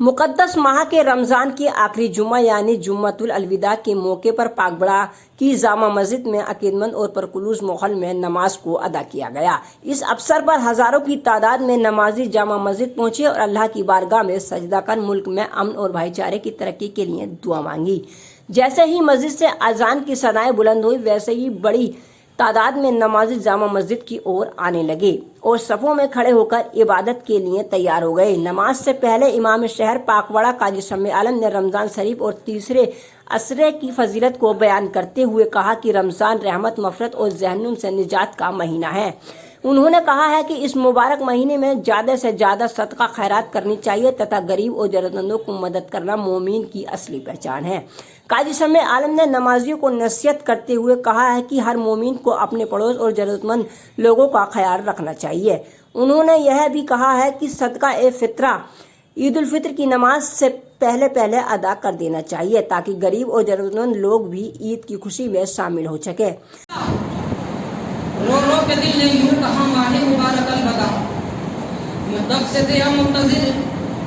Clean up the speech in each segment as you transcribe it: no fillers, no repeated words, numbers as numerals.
मुक़द्दस माह के रमज़ान की आखिरी जुम्मा यानी जुम्मतुल अलविदा के मौके पर पाकबड़ा की जामा मस्जिद में अकीदतमंद और परखुलूस माहौल में नमाज को अदा किया गया। इस अवसर पर हज़ारों की तादाद में नमाजी जामा मस्जिद पहुंचे और अल्लाह की बारगाह में सजदा कर मुल्क में अमन और भाईचारे की तरक्की के लिए दुआ मांगी। जैसे ही मस्जिद से अजान की सदाएं बुलंद हुई, वैसे ही बड़ी तादाद में नमाजी जामा मस्जिद की ओर आने लगे और सफ़ों में खड़े होकर इबादत के लिए तैयार हो गए। नमाज से पहले इमाम शहर पाकवाड़ा काजी शम्मे आलम ने रमज़ान शरीफ और तीसरे असरे की फजीलत को बयान करते हुए कहा कि रमज़ान रहमत, मफ़रत और जहन्नुम से निजात का महीना है। उन्होंने कहा है कि इस मुबारक महीने में ज़्यादा से ज़्यादा सदका खैरात करनी चाहिए तथा गरीब और ज़रूरतमंदों को मदद करना मोमिन की असली पहचान है। काजी शम्मे आलम ने नमाजियों को नसीहत करते हुए कहा है कि हर मोमिन को अपने पड़ोस और ज़रूरतमंद लोगों का ख्याल रखना चाहिए। उन्होंने यह भी कहा है कि सदका ए फित्रा ईद उल फित्र की नमाज से पहले अदा कर देना चाहिए ताकि गरीब और ज़रूरतमंद लोग भी ईद की खुशी में शामिल हो सके। रो रो के दिल ने यूं कहा माहे मुबारक अलबदा, मतलब से थे हम मुंतजिर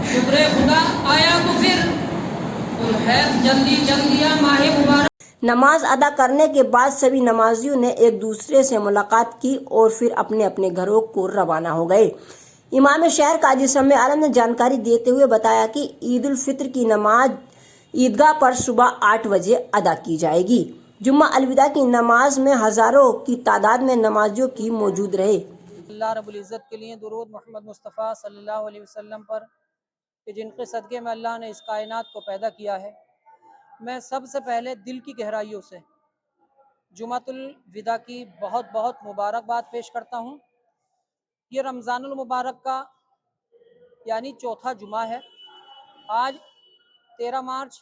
शुक्र खुदा आया तो फिर है जल्दी जल्दी आ माहे मुबारक। नमाज अदा करने के बाद सभी नमाजियों ने एक दूसरे से मुलाकात की और फिर अपने अपने घरों को रवाना हो गए। इमाम शहर काजी शम्मे आलम ने जानकारी देते हुए बताया कि ईद उल फित्र की नमाज ईदगाह पर सुबह 8 बजे अदा की जाएगी। जुम्मा अलविदा की नमाज में हजारों की तादाद में नमाजियों की मौजूद रहे। अल्लाह रब्बुल इज़्ज़त के लिए दुरूद मोहम्मद मुस्तफ़ा सल्लल्लाहु अलैहि वसल्लम पर कि जिनके सदक़े में अल्लाह ने इस कायनात को पैदा किया है। मैं सबसे पहले दिल की गहराइयों से जुमातुल विदा की बहुत बहुत मुबारकबाद पेश करता हूँ। ये रमज़ानुल मुबारक का यानी चौथा जुमा है। आज 13 मार्च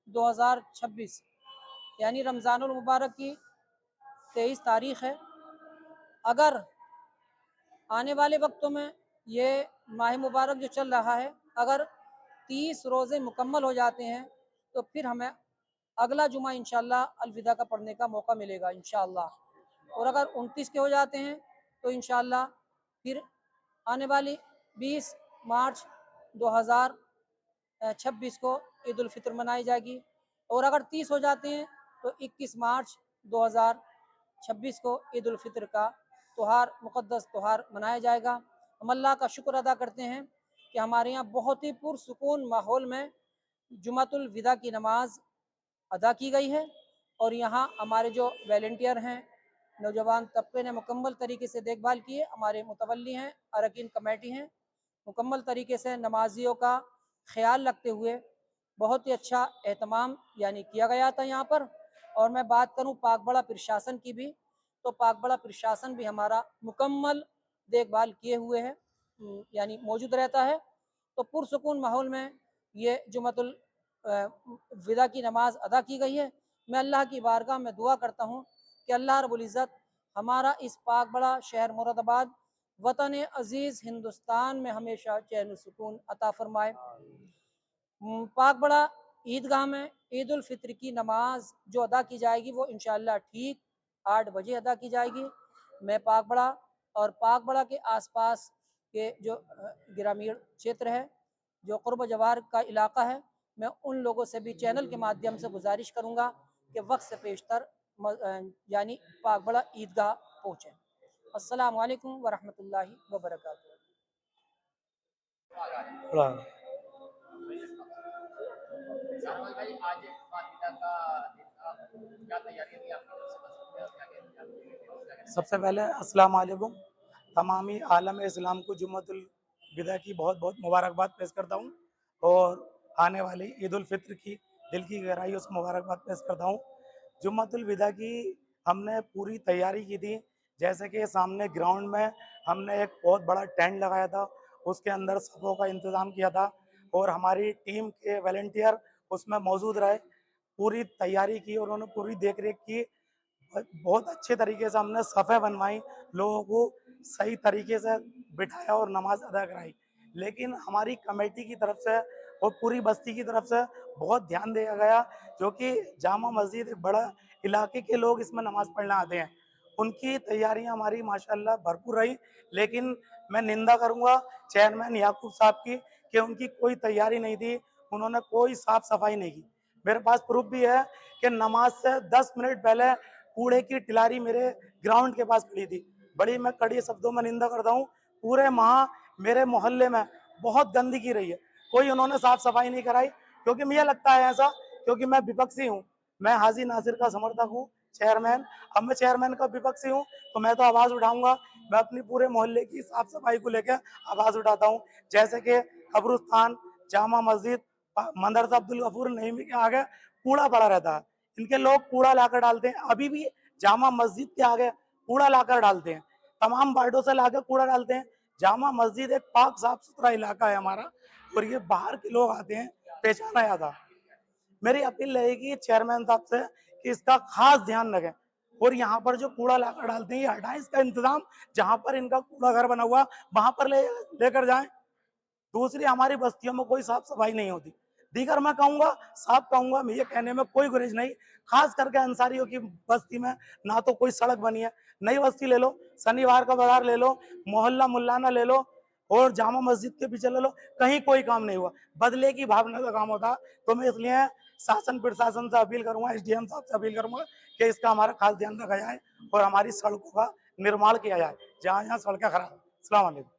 2026 यानी रमज़ानुल मुबारक की 23 तारीख़ है। अगर आने वाले वक्तों में ये माह मुबारक जो चल रहा है, अगर 30 रोज़े मुकम्मल हो जाते हैं तो फिर हमें अगला जुमा इंशाअल्लाह अलविदा का पढ़ने का मौका मिलेगा इंशाअल्लाह। और अगर 29 के हो जाते हैं तो इंशाअल्लाह फिर आने वाली 20 मार्च 2026 को ईद उल फित्र मनाई जाएगी। और अगर 30 हो जाते हैं तो 21 मार्च 2026 को ईद उल फित्र का त्योहार मुक़द्दस त्योहार मनाया जाएगा। हम अल्लाह का शुक्र अदा करते हैं कि हमारे यहाँ बहुत ही पुरसुकून माहौल में जुमातुल विदा की नमाज अदा की गई है। और यहाँ हमारे जो वॉलंटियर हैं, नौजवान तबके ने मुकम्मल तरीके से देखभाल की है। हमारे मुतवल्ली हैं, अरकान कमेटी हैं, मुकम्मल तरीके से नमाजियों का ख्याल रखते हुए बहुत ही अच्छा एहतमाम यानी किया गया था यहाँ पर। और मैं बात करूँ पाकबड़ा प्रशासन की भी, तो पाकबड़ा प्रशासन भी हमारा मुकम्मल देखभाल किए हुए है यानी मौजूद रहता है। तो पुरसुकून माहौल में ये जुमतुल विदा की नमाज अदा की गई है। मैं अल्लाह की बारगाह में दुआ करता हूँ कि अल्लाह रब्बुल इज़्ज़त हमारा इस पाकबड़ा शहर मुरादाबाद वतन अज़ीज़ हिंदुस्तान में हमेशा चैन सुकून अता फरमाए। पाकबड़ा ईदगाह में ईद उल फित्र की नमाज जो अदा की जाएगी वो इंशाअल्लाह ठीक 8 बजे अदा की जाएगी। मैं पाकबड़ा और पाकबड़ा के आसपास के जो ग्रामीण क्षेत्र है, जो क़ुर्ब जवार का इलाका है, मैं उन लोगों से भी चैनल के माध्यम से गुजारिश करूँगा कि वक्त से पेशतर यानी पाकबड़ा ईदगाह पहुँचें। अस्सलामु अलैकुम वरहमतुल्लाहि वबरकातुहू। सामुअल भाई, आज माता का दिन था, क्या तैयारी थी आपकी तरफ से? बता सकते हैं क्या क्या सबसे पहले अस्सलाम वालेकुम। तमामी आलम इस्लाम को जुम्मतुल विदा की बहुत बहुत मुबारकबाद पेश करता हूँ और आने वाली ईद उल फित्र की दिल की गहराइयों से मुबारकबाद पेश करता हूँ। जुम्मतुल विदा की हमने पूरी तैयारी की थी। जैसे कि सामने ग्राउंड में हमने एक बहुत बड़ा टेंट लगाया था, उसके अंदर सफ़ों का इंतज़ाम किया था और हमारी टीम के वॉलंटियर उसमें मौजूद रहे। पूरी तैयारी की और उन्होंने पूरी देख रेख की। बहुत अच्छे तरीके से हमने सफ़े बनवाई, लोगों को सही तरीके से बिठाया और नमाज अदा कराई। लेकिन हमारी कमेटी की तरफ से और पूरी बस्ती की तरफ से बहुत ध्यान दिया गया, क्योंकि जामा मस्जिद एक बड़ा इलाके के लोग इसमें नमाज पढ़ने आते हैं। उनकी तैयारियां हमारी माशाल्लाह भरपूर रही। लेकिन मैं निंदा करूंगा चेयरमैन याकूब साहब की कि उनकी कोई तैयारी नहीं थी, उन्होंने कोई साफ सफाई नहीं की। मेरे पास प्रूफ भी है कि नमाज से 10 मिनट पहले कूड़े की टिलारी मेरे ग्राउंड के पास खड़ी थी। बड़ी मैं कड़ी शब्दों में निंदा करता हूँ। पूरे माह मेरे मोहल्ले में बहुत गंदगी रही है, कोई उन्होंने साफ सफाई नहीं कराई। क्योंकि मुझे लगता है ऐसा, क्योंकि मैं विपक्षी हूँ, मैं हाजी नासिर का समर्थक हूँ, चेयरमैन। अब मैं चेयरमैन का विपक्षी हूँ तो मैं तो आवाज उठाऊंगा। मैं अपनी पूरे मोहल्ले की साफ सफाई को लेकर आवाज उठाता हूँ। जैसे कि कब्रिस्तान, जामा मस्जिद, मदरसा अब्दुल गफूर नईमी के आगे कूड़ा पड़ा रहता है। इनके लोग कूड़ा लाकर डालते हैं। अभी भी जामा मस्जिद के आगे कूड़ा लाकर डालते हैं, तमाम वार्डों से लाकर कूड़ा डालते हैं। जामा मस्जिद एक पाक साफ सुथरा इलाका है हमारा, और ये बाहर के लोग आते हैं, पहचाना जाता। मेरी अपील रहेगी चेयरमैन साहब से कि इसका खास ध्यान रखें, और यहाँ पर जो कूड़ा लाकर डालते हैं ये हटाएं। इसका इंतजाम जहाँ पर इनका कूड़ा घर बना हुआ वहां पर लेकर जाएं। दूसरी, हमारी बस्तियों में कोई साफ सफाई नहीं होती। दीगर मैं कहूंगा, साफ कहूंगा, मैं ये कहने में कोई गुरेज नहीं। खास करके अंसारियों की बस्ती में ना तो कोई सड़क बनी है। नई बस्ती ले लो, शनिवार का बाजार ले लो, मोहल्ला मुल्लाना ले लो, और जामा मस्जिद के पीछे ले लो, कहीं कोई काम नहीं हुआ। बदले की भावना का काम होता। तो मैं इसलिए शासन प्रशासन से अपील करूंगा, SDM साहब से अपील करूंगा कि इसका हमारा खास ध्यान रखा जाए और हमारी सड़कों का निर्माण किया जाए जहाँ जहाँ सड़कें खराब है। अस्सलाम वालेकुम।